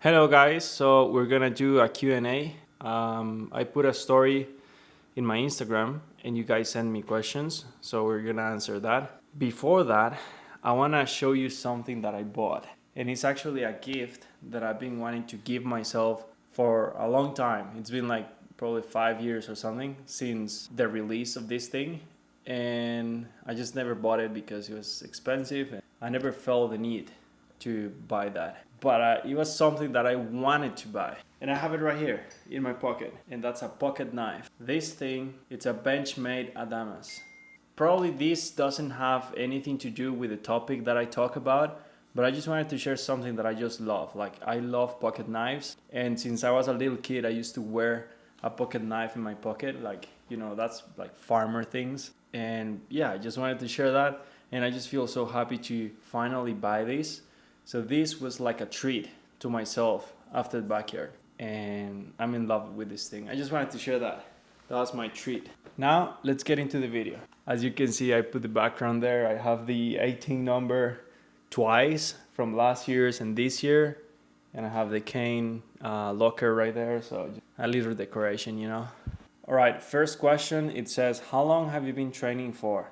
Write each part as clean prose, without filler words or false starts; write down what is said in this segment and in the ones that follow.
Hello guys, so we're gonna do a Q&A. I put a story in my Instagram and you guys send me questions, so we're gonna answer that. Before that, I wanna show you something that I bought, and it's actually a gift that I've been wanting to give myself for a long time. It's been like probably 5 years or something since the release of this thing, and I just never bought it because it was expensive and I never felt the need to buy that. But it was something that I wanted to buy. And I have it right here in my pocket. And that's a pocket knife. This thing, it's a Benchmade Adamas. Probably this doesn't have anything to do with the topic that I talk about, but I just wanted to share something that I just love. Like, I love pocket knives. And since I was a little kid, I used to wear a pocket knife in my pocket. Like, that's like farmer things. And yeah, I just wanted to share that. And I just feel so happy to finally buy this. So this was like a treat to myself after the backyard. And I'm in love with this thing. I just wanted to share that. That was my treat. Now let's get into the video. As you can see, I put the background there. I have the 18 number twice from last year's and this year. And I have the cane locker right there. So just a little decoration. All right, first question. It says, how long have you been training for?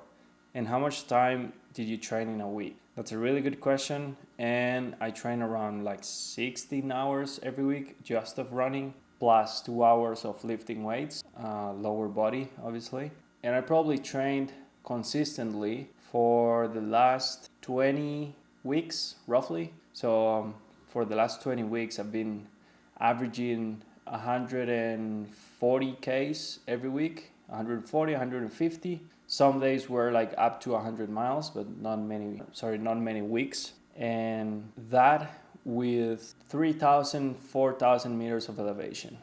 And how much time did you train in a week? That's a really good question. And I train around like 16 hours every week just of running, plus 2 hours of lifting weights, lower body, obviously. And I probably trained consistently for the last 20 weeks, roughly. So for the last 20 weeks, I've been averaging 140 Ks every week, 140, 150. Some days were like up to 100 miles, but not many weeks. And that with 3,000, 4,000 meters of elevation.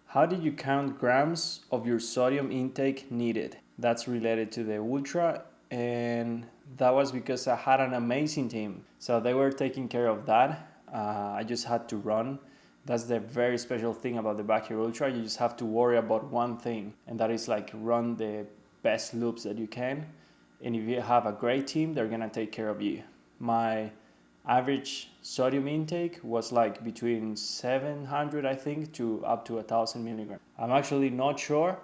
How did you count grams of your sodium intake needed? That's related to the ultra, and that was because I had an amazing team. So they were taking care of that. I just had to run. That's the very special thing about the Backyard Ultra. You just have to worry about one thing, and that is like run the best loops that you can. And if you have a great team, they're gonna take care of you. My average sodium intake was like between 700, I think, to up to 1,000 milligrams. I'm actually not sure,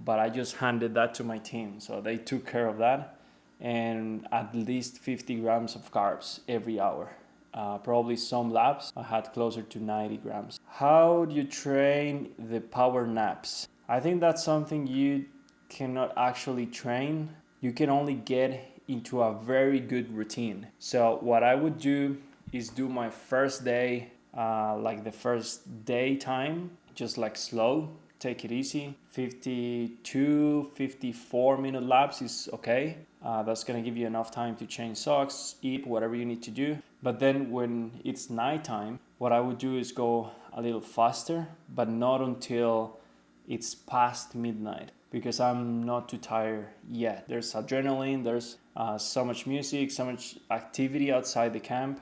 but I just handed that to my team. So they took care of that, and at least 50 grams of carbs every hour. Probably some laps I had closer to 90 grams. How do you train the power naps? I think that's something you cannot actually train. You can only get into a very good routine. So what I would do is do my first day, like the first day time, just like slow, take it easy. 52, 54-minute laps is okay. That's gonna give you enough time to change socks, eat, whatever you need to do. But then when it's nighttime, what I would do is go a little faster, but not until it's past midnight, because I'm not too tired yet. There's adrenaline, there's so much music, so much activity outside the camp,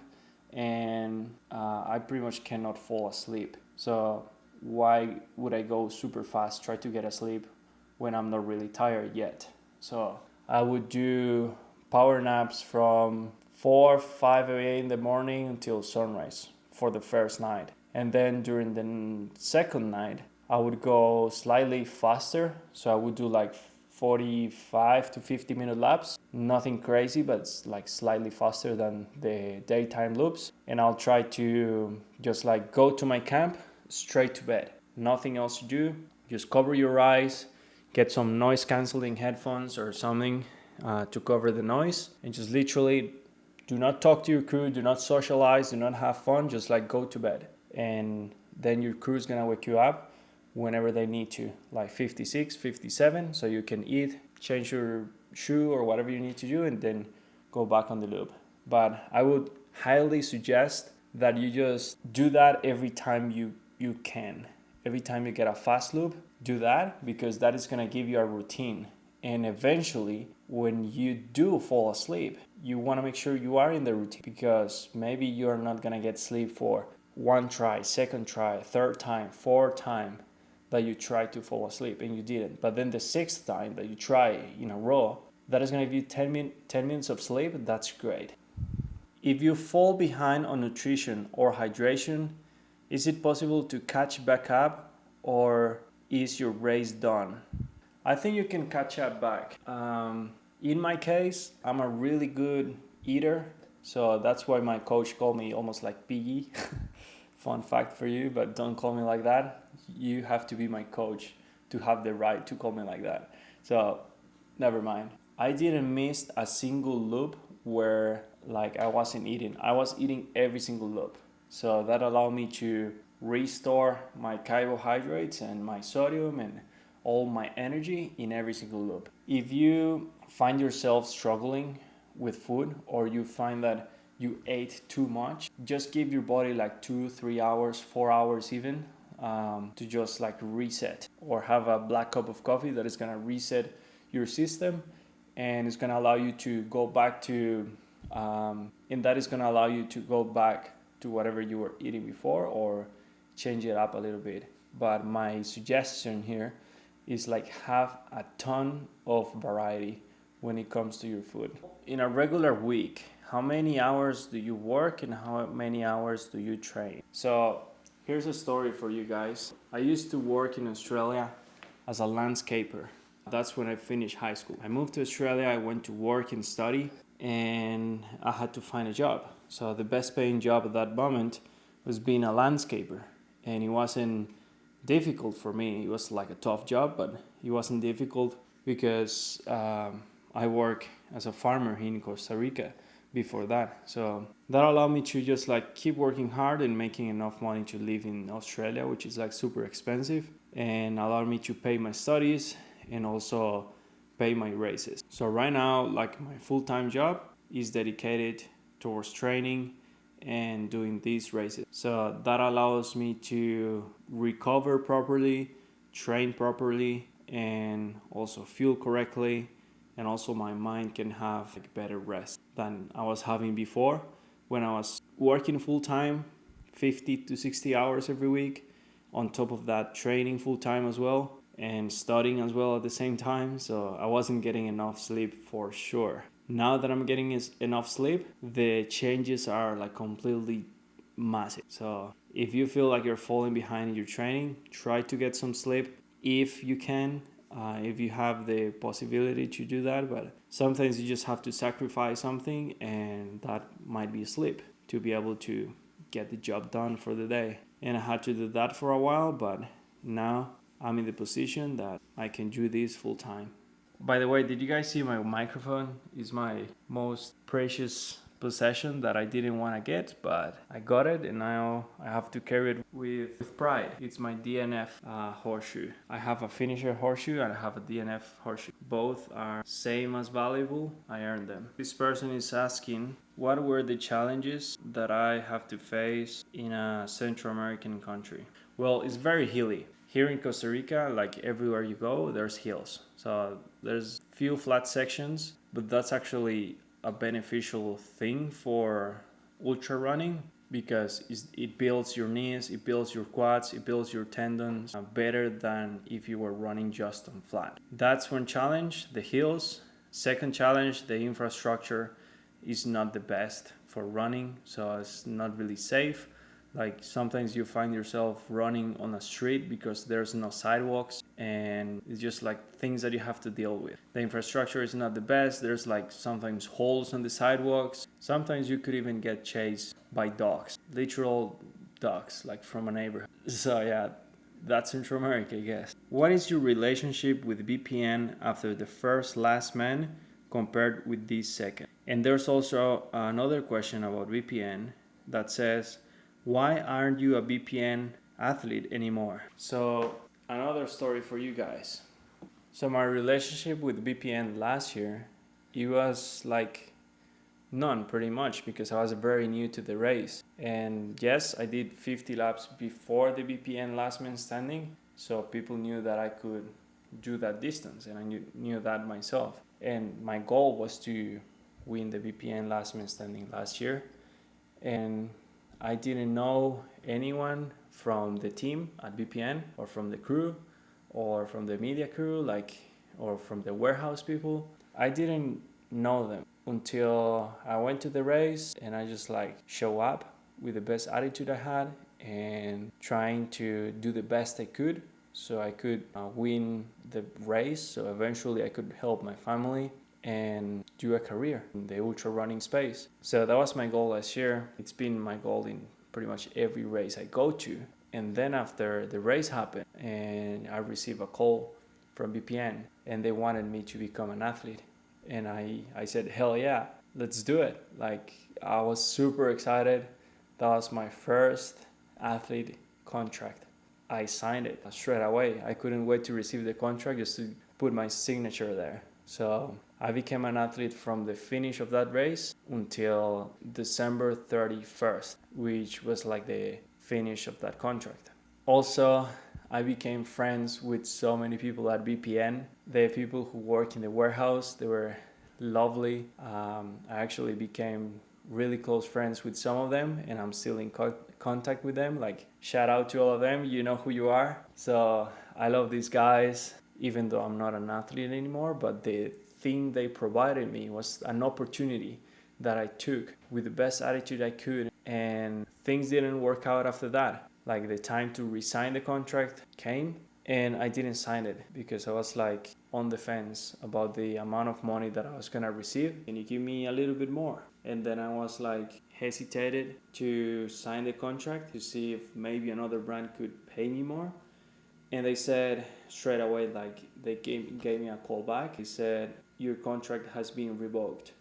and I pretty much cannot fall asleep. So why would I go super fast, try to get asleep when I'm not really tired yet? So I would do power naps from 4, 5 a.m. in the morning until sunrise for the first night. And then during the second night, I would go slightly faster. So I would do like 45 to 50-minute laps. Nothing crazy, but it's like slightly faster than the daytime loops. And I'll try to just like go to my camp, straight to bed. Nothing else to do. Just cover your eyes, get some noise canceling headphones or something to cover the noise, and just literally do not talk to your crew, do not socialize, do not have fun, just like go to bed. And then your crew is gonna wake you up whenever they need to, like 56, 57, so you can eat, change your shoe or whatever you need to do, and then go back on the loop. But I would highly suggest that you just do that every time you can. Every time you get a fast loop, do that, because that is gonna give you a routine. And eventually, when you do fall asleep, you wanna make sure you are in the routine, because maybe you're not gonna get sleep for one try, second try, third time, fourth time that you tried to fall asleep and you didn't. But then the sixth time that you try in a row, that is gonna give you 10 minutes of sleep. That's great. If you fall behind on nutrition or hydration, Is it possible to catch back up, or is your race done? I think you can catch up back. In my case, I'm a really good eater, so that's why my coach called me almost like Piggy. Fun fact for you, but don't call me like that. You have to be my coach to have the right to call me like that. So, never mind. I didn't miss a single loop where like I wasn't eating. I was eating every single loop. So that allowed me to restore my carbohydrates and my sodium and all my energy in every single loop. If you find yourself struggling with food, or you find that you ate too much, just give your body like 2-3 hours, 4 hours even, to just like reset, or have a black cup of coffee that is gonna reset your system, and it's gonna allow you to go back to and that is gonna allow you to go back to whatever you were eating before, or change it up a little bit. But my suggestion here is like have a ton of variety when it comes to your food. In a regular week, how many hours do you work and how many hours do you train? So here's a story for you guys. I used to work in Australia as a landscaper. That's when I finished high school. I moved to Australia, I went to work and study, and I had to find a job. So the best paying job at that moment was being a landscaper. And it wasn't difficult for me. It was like a tough job, but it wasn't difficult because I work as a farmer here in Costa Rica before that. So that allowed me to just like keep working hard and making enough money to live in Australia, which is like super expensive, and allowed me to pay my studies and also pay my races. So right now, like my full-time job is dedicated towards training and doing these races. So that allows me to recover properly, train properly, and also fuel correctly, and also my mind can have like better rest than I was having before when I was working full-time, 50 to 60 hours every week, on top of that training full-time as well, and studying as well at the same time. So I wasn't getting enough sleep for sure. Now that I'm getting enough sleep, the changes are like completely massive. So if you feel like you're falling behind in your training, try to get some sleep if you can, if you have the possibility to do that. But sometimes you just have to sacrifice something, and that might be sleep, to be able to get the job done for the day. And I had to do that for a while, but now I'm in the position that I can do this full time. By the way, did you guys see my microphone? It's my most precious possession that I didn't want to get, but I got it, and now I have to carry it with pride. It's my DNF horseshoe. I have a finisher horseshoe and I have a DNF horseshoe. Both are same as valuable. I earned them. This person is asking, what were the challenges that I have to face in a Central American country? Well, it's very hilly. Here in Costa Rica, like everywhere you go, there's hills. So there's few flat sections, but that's actually a beneficial thing for ultra running, because it builds your knees, it builds your quads, it builds your tendons better than if you were running just on flat. That's one challenge, the hills. Second challenge, the infrastructure is not the best for running, so it's not really safe. Like sometimes you find yourself running on a street because there's no sidewalks, and it's just like things that you have to deal with. The infrastructure is not the best. There's like sometimes holes on the sidewalks. Sometimes you could even get chased by dogs, literal dogs, like from a neighborhood. So yeah, that's Central America, I guess. What is your relationship with VPN after the first last man compared with this second? And there's also another question about VPN that says, why aren't you a VPN athlete anymore? So another story for you guys. So my relationship with VPN last year, it was like none pretty much, because I was very new to the race. And yes, I did 50 laps before the VPN last man standing. So people knew that I could do that distance, and I knew that myself. And my goal was to win the VPN last man standing last year. And I didn't know anyone from the team at VPN, or from the crew, or from the media crew, or from the warehouse people. I didn't know them until I went to the race, and I just show up with the best attitude I had, and trying to do the best I could so I could win the race. So eventually I could help my family and do a career in the ultra running space. So that was my goal last year. It's been my goal in pretty much every race I go to. And then after the race happened and I received a call from BPN and they wanted me to become an athlete. And I said, hell yeah, let's do it. Like, I was super excited. That was my first athlete contract. I signed it straight away. I couldn't wait to receive the contract just to put my signature there. So I became an athlete from the finish of that race until December 31st, which was like the finish of that contract. Also, I became friends with so many people at BPN. The people who work in the warehouse, they were lovely. I actually became really close friends with some of them, and I'm still in contact with them. Like, shout out to all of them, you know who you are. So I love these guys, even though I'm not an athlete anymore, but the thing they provided me was an opportunity that I took with the best attitude I could, and things didn't work out after that. Like, the time to resign the contract came and I didn't sign it because I was like on the fence about the amount of money that I was gonna receive. Can you give me a little bit more? And then I was like hesitated to sign the contract to see if maybe another brand could pay me more. And they said straight away, like, they gave me a call back. He said, your contract has been revoked.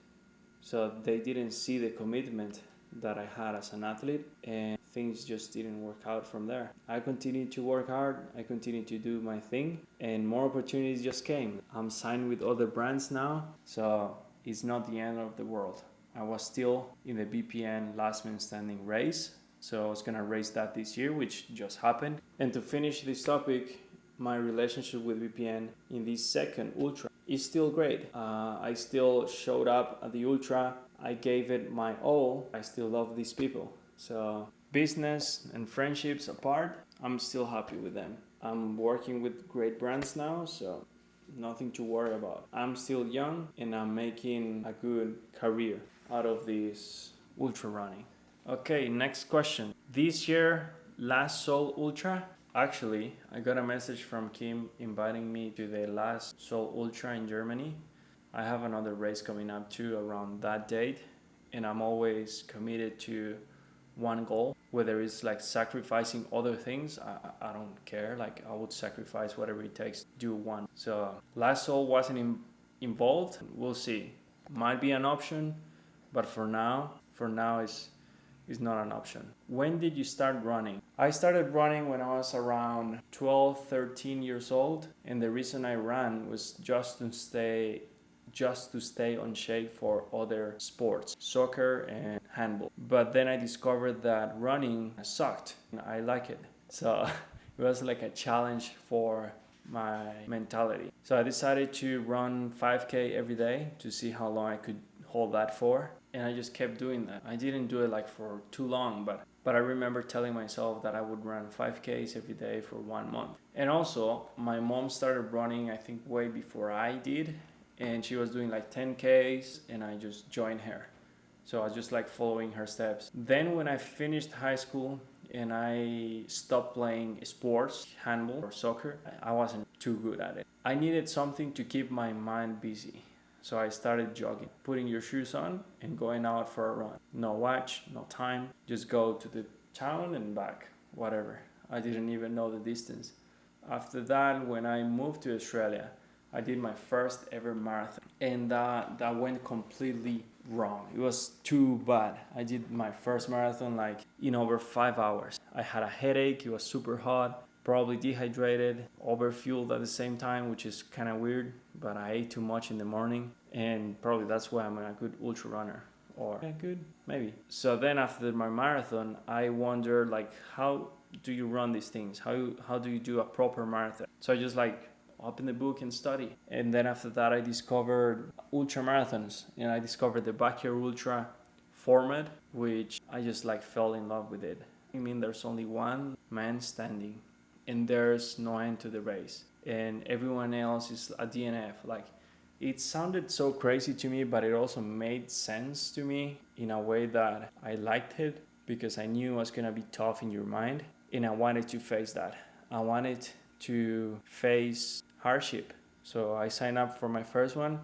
So they didn't see the commitment that I had as an athlete, and things just didn't work out from there. I continued to work hard, I continued to do my thing, and more opportunities just came. I'm signed with other brands now, so it's not the end of the world. I was still in the BPN last man standing race, so I was gonna race that this year, which just happened. And to finish this topic, my relationship with BPN in this second ultra is still great. I still showed up at the ultra. I gave it my all. I still love these people. So business and friendships apart, I'm still happy with them. I'm working with great brands now, so nothing to worry about. I'm still young and I'm making a good career out of this ultra running. Okay, next question. This year, last Seoul Ultra. Actually, I got a message from Kim inviting me to the last Seoul Ultra in Germany. I have another race coming up too around that date, and I'm always committed to one goal, whether it's like sacrificing other things. I don't care. Like, I would sacrifice whatever it takes to do one. So last Seoul wasn't involved. We'll see. Might be an option, but for now is not an option. When did you start running? I started running when I was around 12, 13 years old, and the reason I ran was just to stay on shape for other sports, soccer and handball. But then I discovered that running sucked. I like it. So it was like a challenge for my mentality. So I decided to run 5K every day to see how long I could hold that for, and I just kept doing that. I didn't do it like for too long, but I remember telling myself that I would run 5Ks every day for 1 month. And also, my mom started running, I think, way before I did, and she was doing like 10Ks, and I just joined her. So I was just like following her steps. Then when I finished high school and I stopped playing sports, handball or soccer, I wasn't too good at it. I needed something to keep my mind busy. So I started jogging, putting your shoes on and going out for a run. No watch, no time, just go to the town and back, whatever. I didn't even know the distance. After that, when I moved to Australia, I did my first ever marathon, and that went completely wrong. It was too bad. I did my first marathon like in over 5 hours. I had a headache, it was super hot, probably dehydrated, overfueled at the same time, which is kind of weird, but I ate too much in the morning, and probably that's why I'm a good ultra runner. Or yeah, good, maybe. So then after my marathon, I wondered, like, how do you run these things? How do you do a proper marathon? So I just like open the book and study. And then after that, I discovered ultra marathons, and I discovered the backyard ultra format, which I just like fell in love with it. I mean, there's only one man standing, and there's no end to the race, and everyone else is a DNF. Like, it sounded so crazy to me, but it also made sense to me in a way that I liked it, because I knew it was gonna be tough in your mind, and I wanted to face that. I wanted to face hardship. So I signed up for my first one.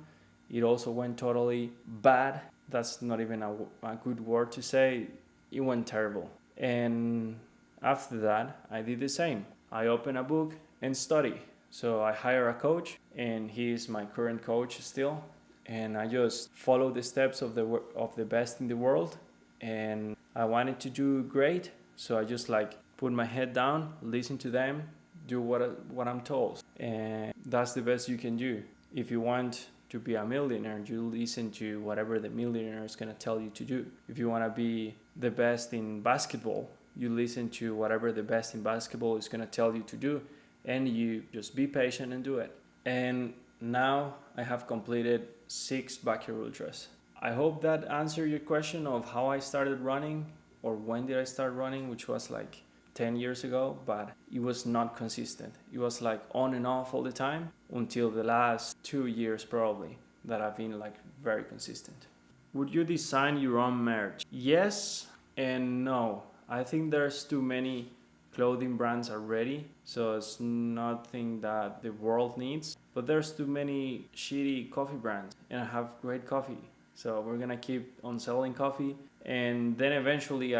It also went totally bad. That's not even a good word to say. It went terrible. And after that, I did the same. I opened a book and study. So I hire a coach, and he is my current coach still. And I just follow the steps of the best in the world. And I wanted to do great, so I just like put my head down, listen to them, do what I'm told, and that's the best you can do. If you want to be a millionaire, you listen to whatever the millionaire is gonna tell you to do. If you wanna be the best in basketball, you listen to whatever the best in basketball is gonna tell you to do, and you just be patient and do it. And now I have completed 6 backyard ultras. I hope that answered your question of how I started running or when did I start running, which was like 10 years ago, but it was not consistent. It was like on and off all the time until the last 2 years probably that I've been like very consistent. Would you design your own merch? Yes and no. I think there's too many clothing brands already, so it's nothing that the world needs. But there's too many shitty coffee brands, and I have great coffee. So we're gonna keep on selling coffee, and then eventually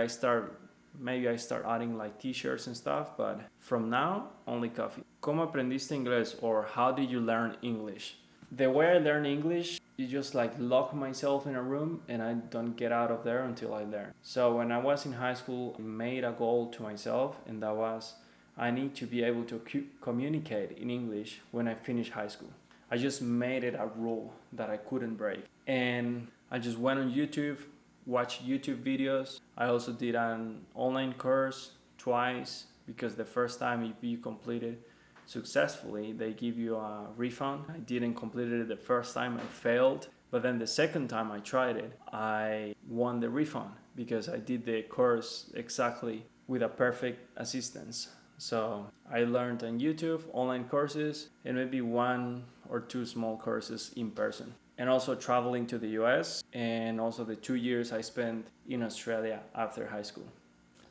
maybe I start adding like t-shirts and stuff, but from now, only coffee. ¿Cómo aprendiste inglés, or how did you learn English? The way I learn English is just like lock myself in a room and I don't get out of there until I learn. So when I was in high school, I made a goal to myself, and that was I need to be able to communicate in English when I finish high school. I just made it a rule that I couldn't break. And I just went on YouTube, watched YouTube videos. I also did an online course twice, because the first time if you complete it successfully, they give you a refund. I didn't complete it the first time, I failed. But then the second time I tried it, I won the refund because I did the course exactly with a perfect assistance. So I learned on YouTube, online courses, and maybe 1 or 2 small courses in person. And also traveling to the US, and also the 2 years I spent in Australia after high school.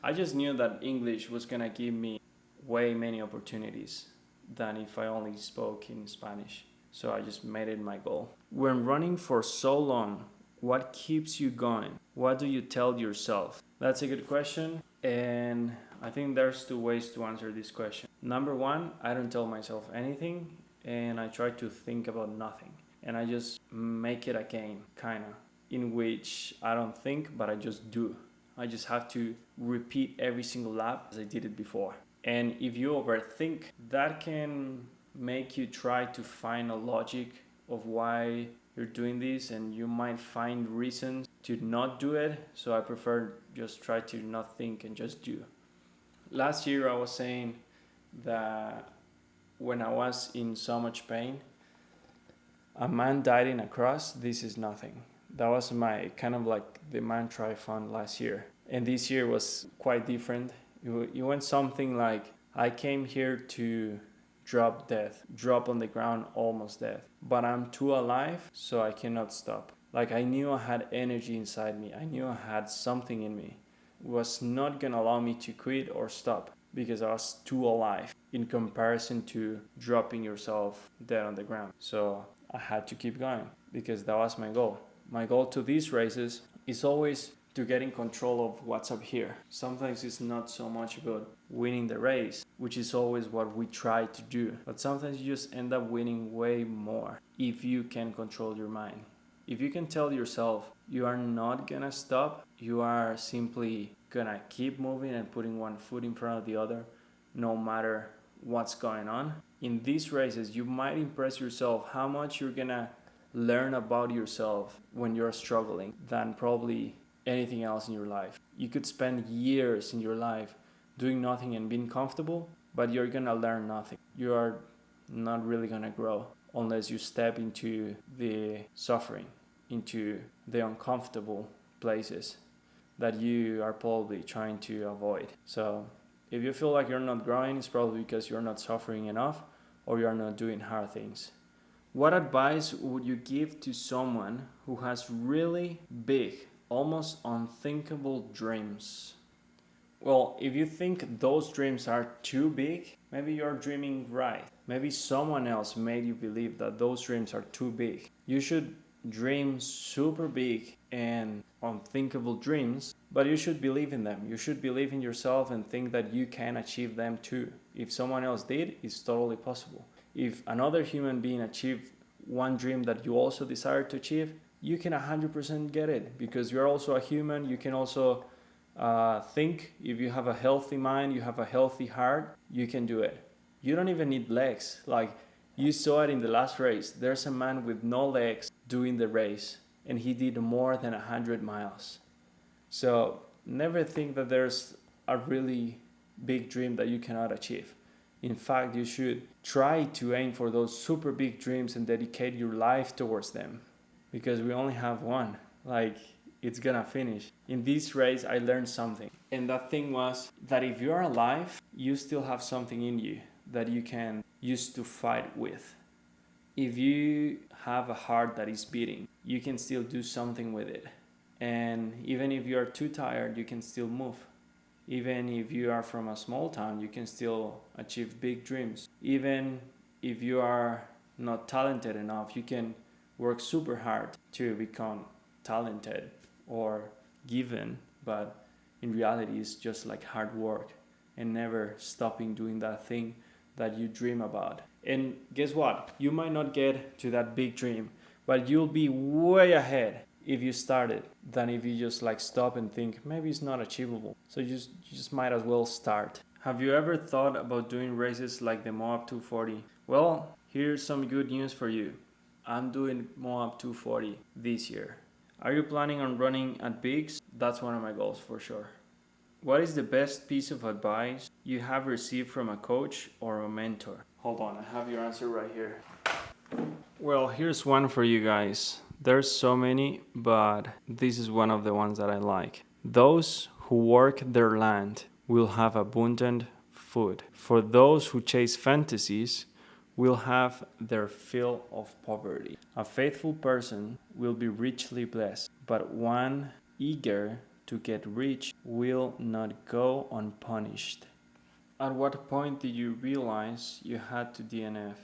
I just knew that English was gonna give me way many opportunities than if I only spoke in Spanish. So I just made it my goal. When running for so long, what keeps you going? What do you tell yourself? That's a good question, and I think there's 2 ways to answer this question. Number 1, I don't tell myself anything, and I try to think about nothing. And I just make it a game, kinda, in which I don't think, but I just do. I just have to repeat every single lap as I did it before. And if you overthink, that can make you try to find a logic of why you're doing this, and you might find reasons to not do it. So I prefer just try to not think and just do. Last year I was saying that when I was in so much pain, a man died in a cross, this is nothing. That was my kind of like the mantra I found last year. And this year was quite different. It went something like, I came here to drop on the ground almost death. But I'm too alive, so I cannot stop. Like I knew I had energy inside me. I knew I had something in me. It was not gonna allow me to quit or stop because I was too alive in comparison to dropping yourself dead on the ground. So I had to keep going because that was my goal. My goal to these races is always to get in control of what's up here. Sometimes it's not so much about winning the race, which is always what we try to do. But sometimes you just end up winning way more if you can control your mind. If you can tell yourself you are not gonna stop, you are simply gonna keep moving and putting one foot in front of the other, no matter what's going on. In these races, you might impress yourself how much you're gonna learn about yourself when you're struggling than probably anything else in your life. You could spend years in your life doing nothing and being comfortable, but you're gonna learn nothing. You are not really gonna grow unless you step into the suffering, into the uncomfortable places that you are probably trying to avoid. So if you feel like you're not growing, it's probably because you're not suffering enough or you're not doing hard things. What advice would you give to someone who has really big, almost unthinkable dreams? Well, if you think those dreams are too big, maybe you're dreaming right. Maybe someone else made you believe that those dreams are too big. You should dream super big and unthinkable dreams, but you should believe in them. You should believe in yourself and think that you can achieve them too. If someone else did, it's totally possible. If another human being achieved one dream that you also desire to achieve, you can 100% get it because you're also a human. You can also think. If you have a healthy mind, you have a healthy heart, you can do it. You don't even need legs. Like you saw it in the last race. There's a man with no legs doing the race, and he did more than 100 miles. So never think that there's a really big dream that you cannot achieve. In fact, you should try to aim for those super big dreams and dedicate your life towards them because we only have one. Like, it's gonna finish. In this race, I learned something. And that thing was that if you are alive, you still have something in you that you can use to fight with. If you have a heart that is beating, you can still do something with it. And even if you are too tired, you can still move. Even if you are from a small town, you can still achieve big dreams. Even if you are not talented enough, you can work super hard to become talented or given, but in reality, it's just like hard work and never stopping doing that thing that you dream about. And guess what? You might not get to that big dream, but you'll be way ahead if you started than if you just like stop and think maybe it's not achievable. So you just might as well start. Have you ever thought about doing races like the Moab 240? Well, here's some good news for you. I'm doing Moab 240 this year. Are you planning on running at Bigs? That's one of my goals for sure. What is the best piece of advice you have received from a coach or a mentor? Hold on, I have your answer right here. Well, here's one for you guys. There's so many, but this is one of the ones that I like. Those who work their land will have abundant food. For those who chase fantasies, will have their fill of poverty. A faithful person will be richly blessed, but one eager to get rich will not go unpunished. At what point did you realize you had to DNF?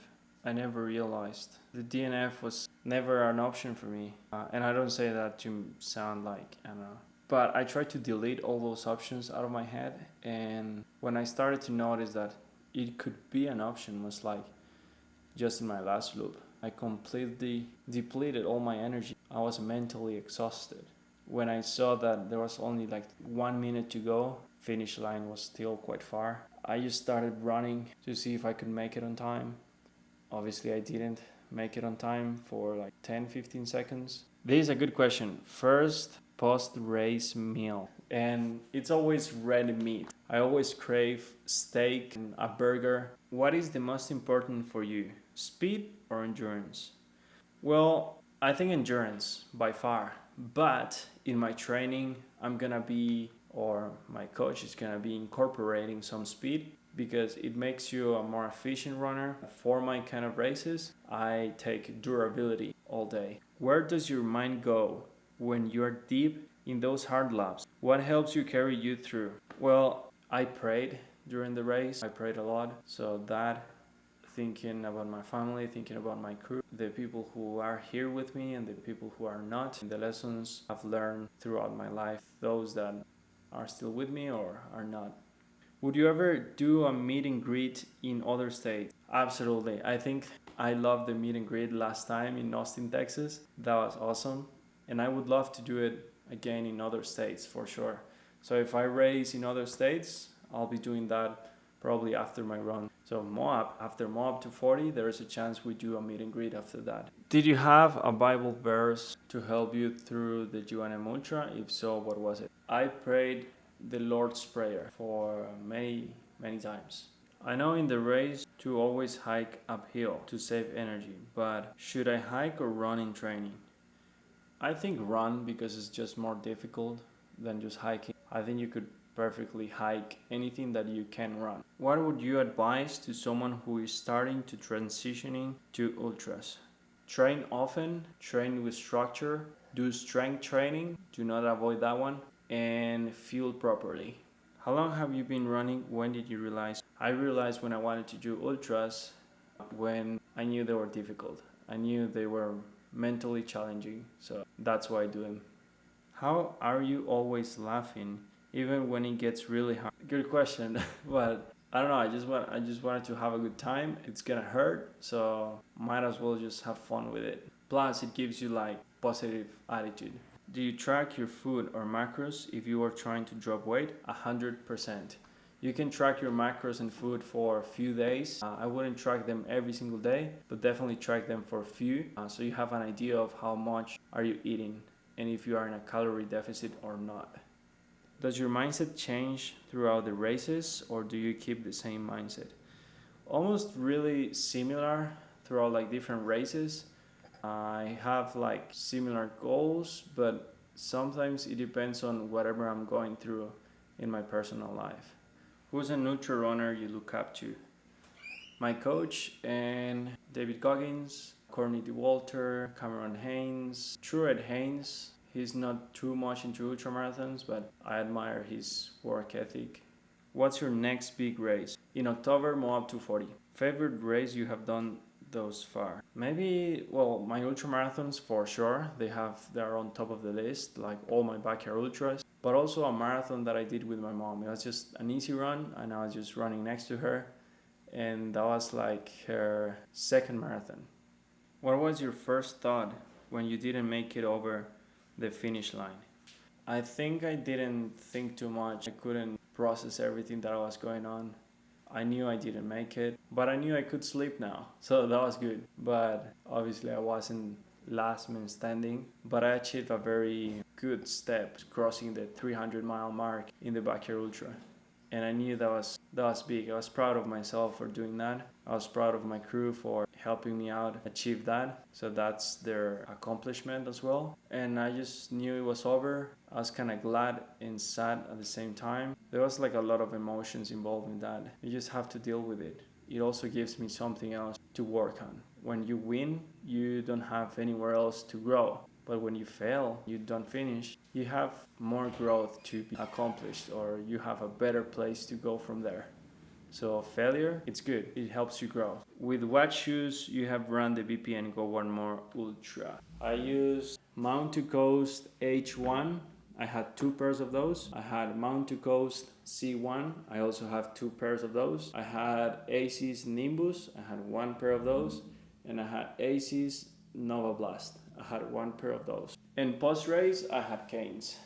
I never realized. The DNF was never an option for me. And I don't say that to sound like, I don't know. But I tried to delete all those options out of my head. And when I started to notice that it could be an option was like just in my last loop. I completely depleted all my energy. I was mentally exhausted. When I saw that there was only like 1 minute to go, finish line was still quite far. I just started running to see if I could make it on time. Obviously I didn't make it on time for like 10-15 seconds. This is a good question. First post-race meal. And it's always red meat. I always crave steak and a burger. What is the most important for you? Speed or endurance? Well, I think endurance by far. But in my training, my coach is gonna be incorporating some speed because it makes you a more efficient runner. For my kind of races, I take durability all day. Where does your mind go when you're deep in those hard laps? What helps you carry you through? Well, I prayed during the race. I prayed a lot. So that, thinking about my family, thinking about my crew, the people who are here with me and the people who are not, the lessons I've learned throughout my life, those that are still with me or are not. Would you ever do a meet and greet in other states? Absolutely. I think I loved the meet and greet last time in Austin, Texas. That was awesome. And I would love to do it again in other states for sure. So if I race in other states, I'll be doing that probably after my run. So after Moab 240, there is a chance we do a meet and greet after that. Did you have a Bible verse to help you through the G1M Ultra? If so, what was it? I prayed the Lord's Prayer for many times. I know in the race to always hike uphill to save energy, but should I hike or run in training? I think run because it's just more difficult than just hiking. I think you could perfectly hike anything that you can run. What would you advise to someone who is starting to transitioning to ultras? Train often, train with structure, do strength training, do not avoid that one, and fuel properly. How long have you been running? When did you realize? I realized when I wanted to do ultras, when I knew they were difficult. I knew they were mentally challenging, so that's why I do them. How are you always laughing, even when it gets really hard? Good question, but I don't know. I just wanted to have a good time. It's gonna hurt, so might as well just have fun with it. Plus, it gives you like positive attitude. Do you track your food or macros if you are trying to drop weight? 100%. You can track your macros and food for a few days. I wouldn't track them every single day, but definitely track them for a few, so you have an idea of how much are you eating and if you are in a calorie deficit or not. Does your mindset change throughout the races or do you keep the same mindset? Almost really similar throughout like different races. I have like similar goals, but sometimes it depends on whatever I'm going through in my personal life. Who's an ultra runner you look up to? My coach and David Goggins, Courtney DeWalter, Cameron Haynes, Truett Haynes. He's not too much into ultramarathons, but I admire his work ethic. What's your next big race? In October, Moab 240. Favorite race you have done thus far? Maybe, well, my ultramarathons for sure. They're on top of the list, like all my backyard ultras. But also a marathon that I did with my mom. It was just an easy run, and I was just running next to her, and that was like her second marathon. What was your first thought when you didn't make it over the finish line? I think I didn't think too much. I couldn't process everything that was going on. I knew I didn't make it, but I knew I could sleep now, so that was good. But obviously, I wasn't last man standing, but I achieved a very good step crossing the 300-mile mark in the backyard ultra. And I knew that was big. I was proud of myself for doing that. I was proud of my crew for helping me out achieve that. So that's their accomplishment as well. And I just knew it was over. I was kind of glad and sad at the same time. There was like a lot of emotions involved in that. You just have to deal with it. It also gives me something else to work on. When you win, you don't have anywhere else to grow. But when you fail, you don't finish, you have more growth to be accomplished, or you have a better place to go from there. So failure, it's good. It helps you grow. With what shoes you have run the VPN Go One More Ultra? I used Mount to Coast H1. I had 2 pairs of those. I had Mount to Coast C1. I also have 2 pairs of those. I had AC's Nimbus. I had 1 pair of those. And I had AC's Nova Blast. I had 1 pair of those. And post race, I had Canes.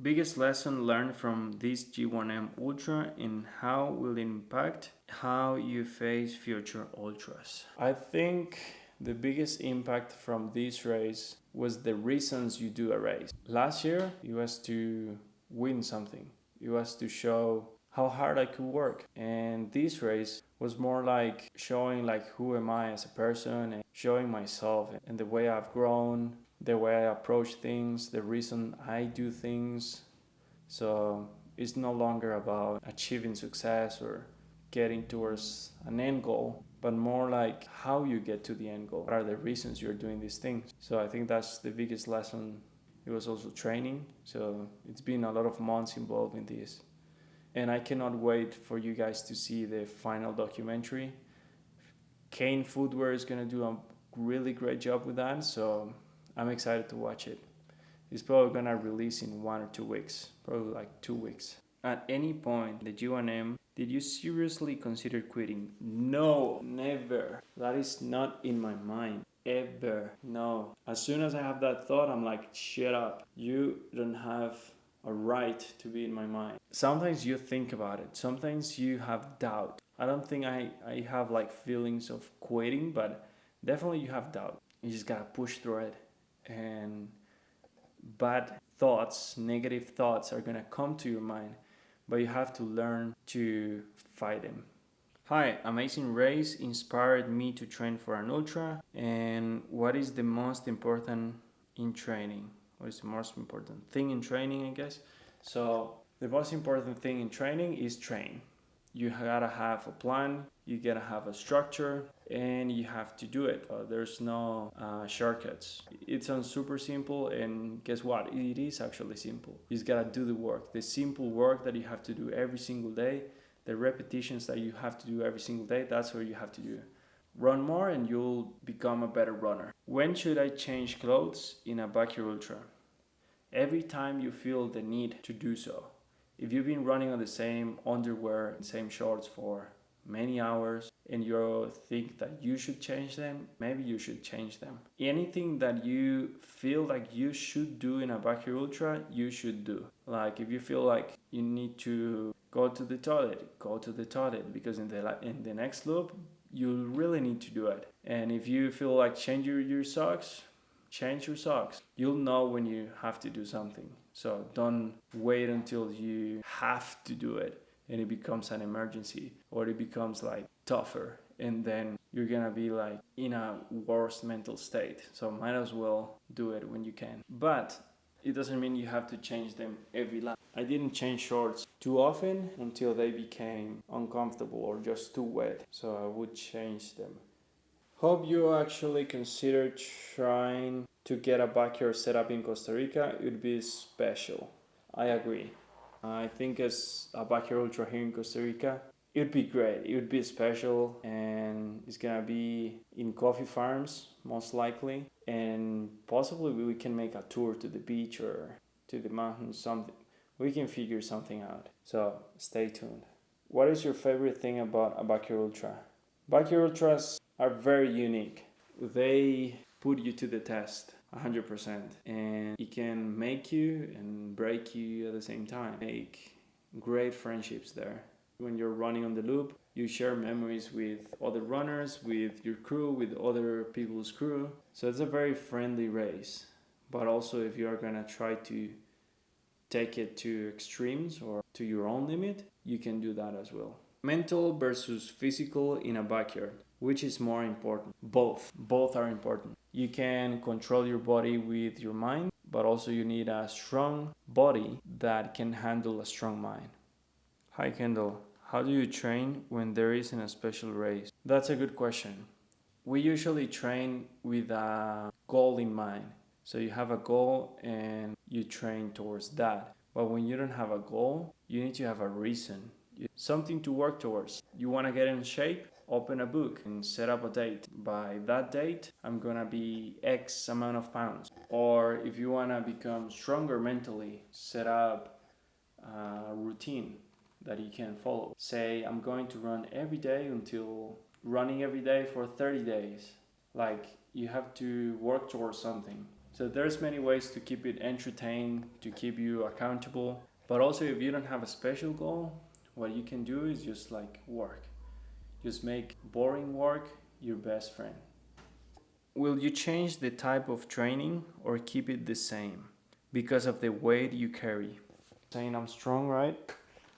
Biggest lesson learned from this G1M Ultra and how will it impact how you face future ultras? I think the biggest impact from this race was the reasons you do a race. Last year, it was to win something. It was to show how hard I could work. And this race was more like showing like who am I as a person and showing myself and the way I've grown, the way I approach things, the reason I do things. So it's no longer about achieving success or getting towards an end goal, but more like how you get to the end goal. What are the reasons you're doing these things? So I think that's the biggest lesson. It was also training. So it's been a lot of months involved in this. And I cannot wait for you guys to see the final documentary. Kane Footwear is going to do a really great job with that, so I'm excited to watch it. It's probably going to release in 1 or 2 weeks, probably like 2 weeks. At any point, the G1M, did you seriously consider quitting? No, never. That is not in my mind. Ever. No. As soon as I have that thought, I'm like, shut up. You don't have a right to be in my mind. Sometimes you think about it. Sometimes you have doubt. I don't think I have like feelings of quitting, but definitely you have doubt. You just gotta push through it. And bad thoughts, negative thoughts are gonna come to your mind, but you have to learn to fight them. Hi, amazing race inspired me to train for an ultra. And what is the most important in training? What is the most important thing in training, I guess? So the most important thing in training is train. You gotta have a plan, you gotta have a structure, and you have to do it. There's no shortcuts. It sounds super simple, and guess what? It is actually simple. You just gotta do the work. The simple work that you have to do every single day, the repetitions that you have to do every single day, that's what you have to do. Run more and you'll become a better runner. When should I change clothes in a backyard ultra? Every time you feel the need to do so. If you've been running on the same underwear and same shorts for many hours and you think that you should change them, maybe you should change them. Anything that you feel like you should do in a backyard ultra, you should do. Like if you feel like you need to go to the toilet because in the next loop you really need to do it. And if you feel like changing your socks, change your socks. You'll know when you have to do something. So don't wait until you have to do it and it becomes an emergency or it becomes like tougher and then you're gonna be like in a worse mental state. So might as well do it when you can. But it doesn't mean you have to change them every lap. I didn't change shorts too often until they became uncomfortable or just too wet. So I would change them. Hope you actually consider trying to get a backyard setup in Costa Rica. It would be special. I agree. I think as a backyard ultra here in Costa Rica, it would be great. It would be special and it's gonna be in coffee farms most likely. And possibly we can make a tour to the beach or to the mountains, something. We can figure something out. So stay tuned. What is your favorite thing about a backyard ultra? Backyard ultras are very unique. They put you to the test 100% and it can make you and break you at the same time. Make great friendships there. When you're running on the loop, you share memories with other runners, with your crew, with other people's crew. So it's a very friendly race. But also if you are gonna try to take it to extremes or to your own limit, you can do that as well. Mental versus physical in a backyard. Which is more important? Both. Both are important. You can control your body with your mind, but also you need a strong body that can handle a strong mind. Hi Kendall, how do you train when there isn't a special race? That's a good question. We usually train with a goal in mind. So you have a goal and you train towards that. But when you don't have a goal, you need to have a reason. Something to work towards. You want to get in shape? Open a book and set up a date. By that date, I'm gonna be X amount of pounds. Or if you wanna become stronger mentally, set up a routine that you can follow. Say, I'm going to run every day until running every day for 30 days. Like, you have to work towards something. So there's many ways to keep it entertained, to keep you accountable. But also if you don't have a special goal, what you can do is just like work. Just make boring work your best friend. Will you change the type of training or keep it the same because of the weight you carry? Saying I'm strong, right?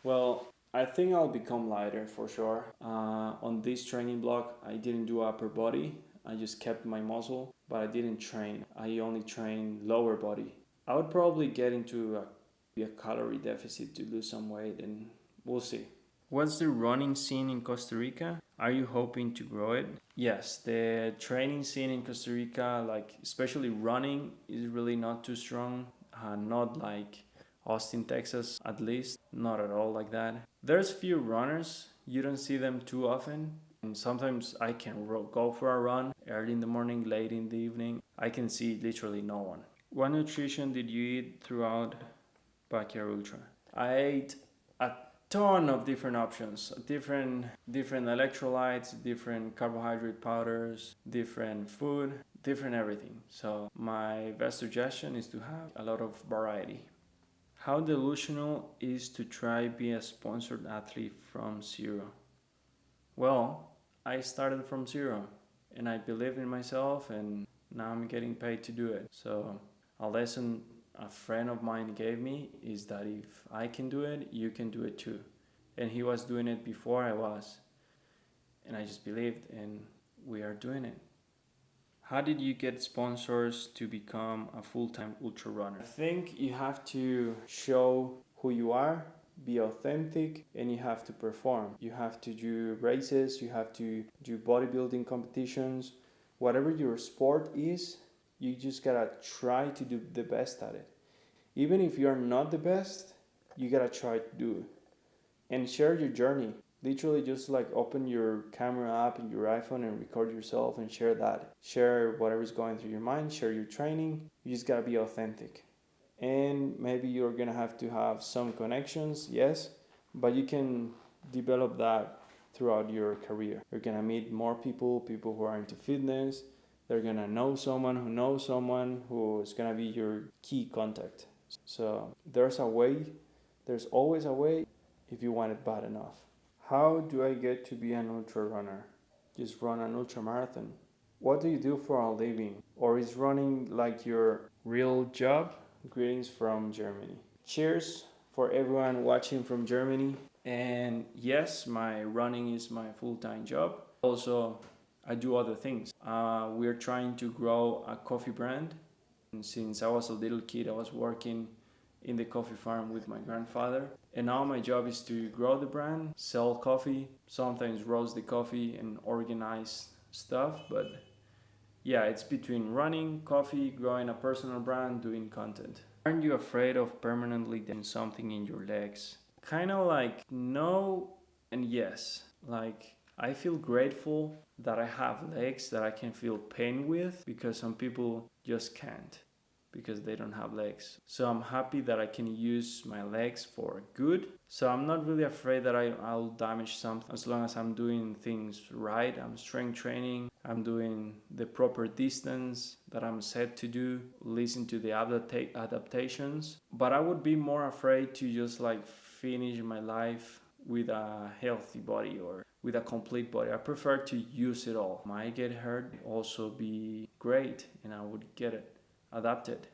Well, I think I'll become lighter for sure. On this training block, I didn't do upper body. I just kept my muscle, but I didn't train. I only trained lower body. I would probably get into a calorie deficit to lose some weight, and we'll see. What's the running scene in Costa Rica? Are you hoping to grow it? Yes, the training scene in Costa Rica, like especially running, is really not too strong. Not like Austin, Texas, at least. Not at all like that. There's few runners. You don't see them too often. And sometimes I can go for a run early in the morning, late in the evening. I can see literally no one. What nutrition did you eat throughout Backyard Ultra? I ate a ton of different options, different electrolytes, different carbohydrate powders, different food, different everything. So my best suggestion is to have a lot of variety. How delusional is to try be a sponsored athlete from zero? Well, I started from zero and I believed in myself and now I'm getting paid to do it. So a lesson a friend of mine gave me is that if I can do it, you can do it too. And he was doing it before I was. And I just believed and we are doing it. How did you get sponsors to become a full-time ultra runner? I think you have to show who you are be authentic, and you have to perform. You have to do races, you have to do bodybuilding competitions, whatever your sport is, you just gotta try to do the best at it. Even if you're not the best, you gotta try to do it. And share your journey. Literally just like open your camera app in your iPhone and record yourself and share that. Share whatever's going through your mind, share your training. You just gotta be authentic. And maybe you're gonna have to have some connections, yes, but you can develop that throughout your career. You're gonna meet more people who are into fitness. They're gonna know someone who knows someone who is gonna be your key contact. So there's a way, there's always a way if you want it bad enough. How do I get to be an ultra runner? Just run an ultra marathon. What do you do for a living? Or is running like your real job? Greetings from Germany. Cheers for everyone watching from Germany. And yes, my running is my full-time job. Also, I do other things. We're trying to grow a coffee brand. And since I was a little kid, I was working in the coffee farm with my grandfather. And now my job is to grow the brand, sell coffee, sometimes roast the coffee and organize stuff. But yeah, it's between running, coffee, growing a personal brand, doing content. Aren't you afraid of permanently doing something in your legs? Kind of like no and yes. Like I feel grateful that I have legs that I can feel pain with because some people just can't because they don't have legs. So I'm happy that I can use my legs for good. So I'm not really afraid that I'll damage something as long as I'm doing things right. I'm strength training. I'm doing the proper distance that I'm set to do. Listen to the adaptations. But I would be more afraid to just like finish my life with a healthy body or with a complete body. I prefer to use it all. Might get hurt, also be great, and I would get it adapted.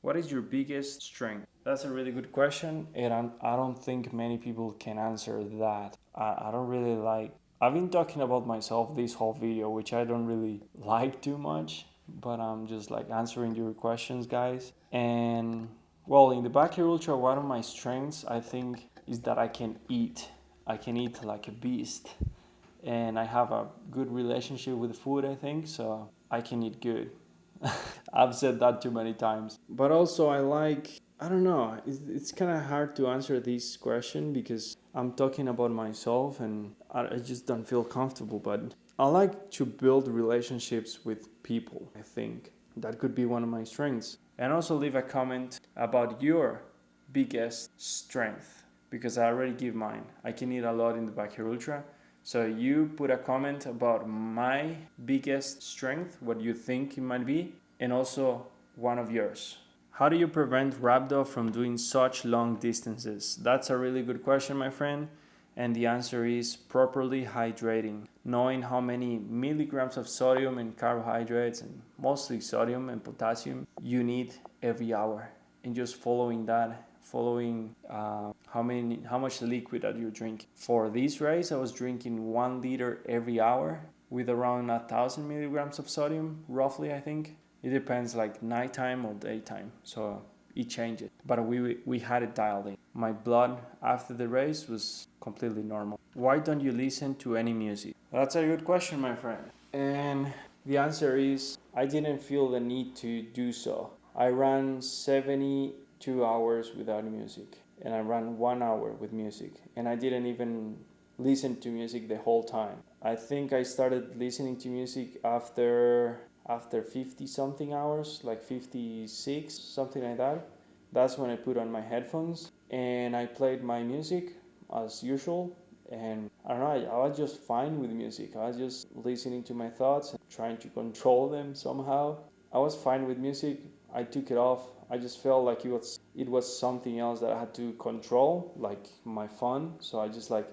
What is your biggest strength? That's a really good question, and I don't think many people can answer that. I don't really like. I've been talking about myself this whole video, which I don't really like too much, but I'm just like answering your questions, guys. And well, in the Backyard Ultra, one of my strengths I think is that I can eat. I can eat like a beast, and I have a good relationship with food, I think, so I can eat good. I've said that too many times. But also, I don't know, it's kind of hard to answer this question because I'm talking about myself and I just don't feel comfortable. But I like to build relationships with people, I think. That could be one of my strengths. And also, leave a comment about your biggest strength because I already give mine. I can eat a lot in the Backyard Ultra. So you put a comment about my biggest strength, what you think it might be, and also one of yours. How do you prevent rhabdo from doing such long distances? That's a really good question, my friend. And the answer is properly hydrating. Knowing how many milligrams of sodium and carbohydrates, and mostly sodium and potassium, you need every hour. And just following that, how much liquid that you drink. For this race, I was drinking 1 liter every hour with around 1,000 milligrams of sodium, roughly, I think. It depends, like nighttime or daytime, so it changes. But we had it dialed in. My blood after the race was completely normal. Why don't you listen to any music? That's a good question, my friend. And the answer is I didn't feel the need to do so. I ran 72 hours without music, and I ran 1 hour with music, and I didn't even listen to music the whole time. I think I started listening to music after 50 something hours, like 56, something like that. That's when I put on my headphones and I played my music as usual. And I don't know, I was just fine with music. I was just listening to my thoughts and trying to control them somehow. I was fine with music. I took it off. I just felt like it was something else that I had to control, like my phone. So I just like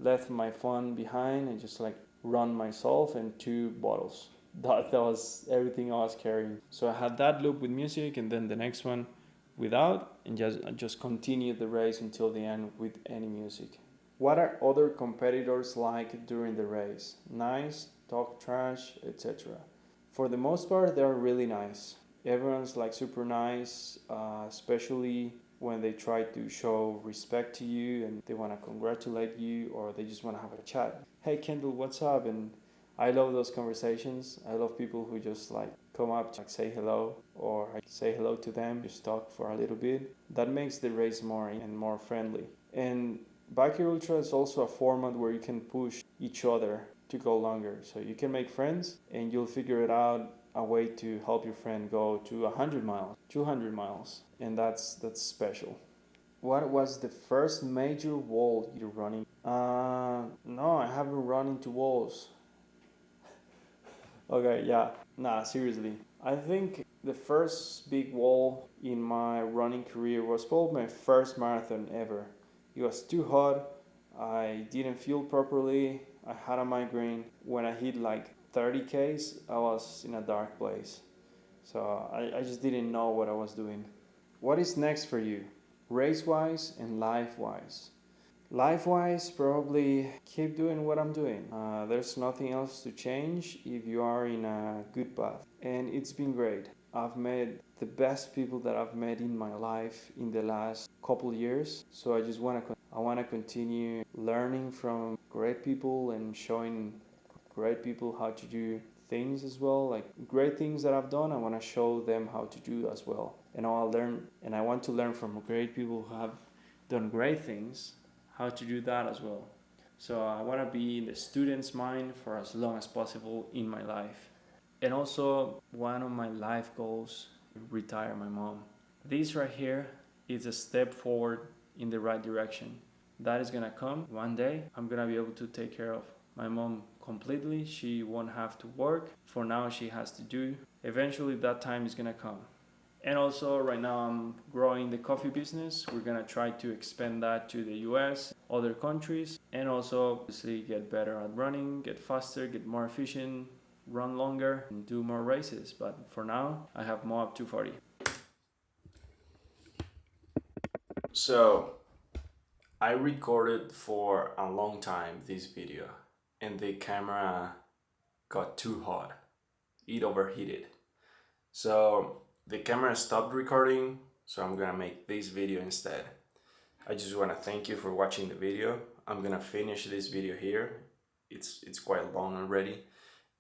left my phone behind and just like run myself and 2 bottles. That was everything I was carrying. So I had that loop with music and then the next one without, and just continued the race until the end with any music. What are other competitors like during the race? Nice, talk trash, etc. For the most part, they're really nice. Everyone's like super nice, especially when they try to show respect to you and they want to congratulate you, or they just want to have a chat. Hey Kendall, what's up? And I love those conversations. I love people who just like come up to like say hello, or I say hello to them, just talk for a little bit. That makes the race more and more friendly. And Biker Ultra is also a format where you can push each other to go longer. So you can make friends and you'll figure it out a way to help your friend go to 100 miles, 200 miles, and that's special. What was the first major wall you're running? No, I haven't run into walls. Okay, yeah. Nah, seriously. I think the first big wall in my running career was probably my first marathon ever. It was too hot. I didn't feel properly. I had a migraine. When I hit like 30 Ks, I was in a dark place. So I just didn't know what I was doing. What is next for you, race wise and life wise? Life wise, probably keep doing what I'm doing. There's nothing else to change if you are in a good path. And it's been great. I've met the best people that I've met in my life in the last couple years. So I want to continue learning from great people and showing great people how to do things as well. Like great things that I've done, I want to show them how to do as well. And I want to learn from great people who have done great things how to do that as well. So I want to be in the student's mind for as long as possible in my life. And also, one of my life goals, retire my mom. This right here is a step forward in the right direction. That is gonna come one day. I'm gonna be able to take care of my mom completely. She won't have to work. For now, she has to do. Eventually, that time is gonna come. And also, right now, I'm growing the coffee business. We're gonna try to expand that to the US, other countries, and also, obviously, get better at running, get faster, get more efficient, run longer, and do more races. But for now, I have Moab 240. So, I recorded for a long time this video, and the camera got too hot. It overheated. So, the camera stopped recording, so I'm gonna make this video instead. I just wanna thank you for watching the video. I'm gonna finish this video here. It's quite long already.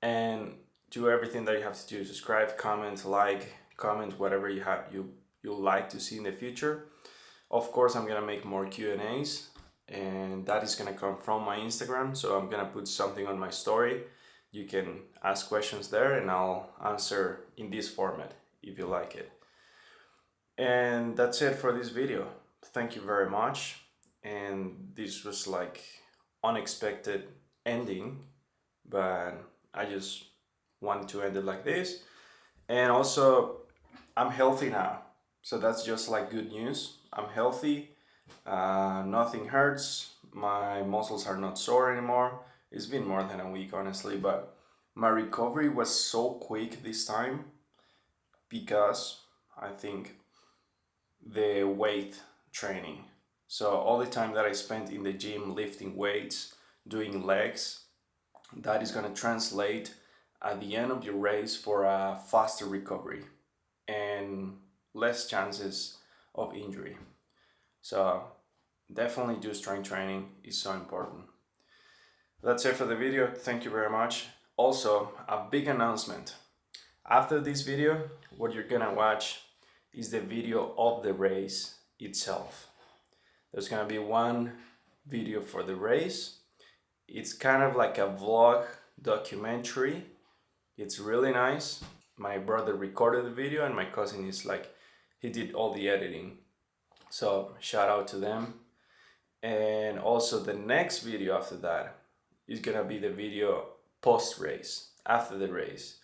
And do everything that you have to do. Subscribe, comment, like, comment whatever you'd like to see in the future. Of course, I'm gonna make more Q&As, and that is gonna come from my Instagram. So I'm gonna put something on my story. You can ask questions there and I'll answer in this format if you like it. And that's it for this video. Thank you very much. And this was like unexpected ending, but I just wanted to end it like this. And also, I'm healthy now. So that's just like good news. I'm healthy. Nothing hurts. My muscles are not sore anymore. It's been more than a week, honestly, but my recovery was so quick this time because I think the weight training. So all the time that I spent in the gym lifting weights, doing legs, that is going to translate at the end of your race for a faster recovery and less chances of injury. So definitely do strength training, is so important. That's it for the video. Thank you very much. Also, a big announcement. After this video, what you're gonna watch is the video of the race itself. There's gonna be one video for the race. It's kind of like a vlog documentary. It's really nice. My brother recorded the video and my cousin is like, he did all the editing. So shout out to them. And also the next video after that is gonna be the video post-race, after the race.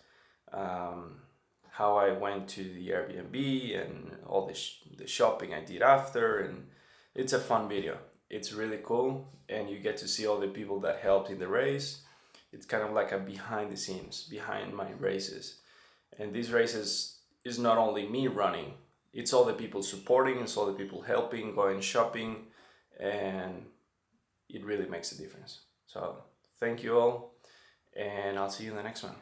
How I went to the Airbnb and all the shopping I did after, and it's a fun video. It's really cool, and you get to see all the people that helped in the race. It's kind of like a behind the scenes, behind my races. And these races is not only me running, it's all the people supporting, it's all the people helping, going shopping, and it really makes a difference. So thank you all, and I'll see you in the next one.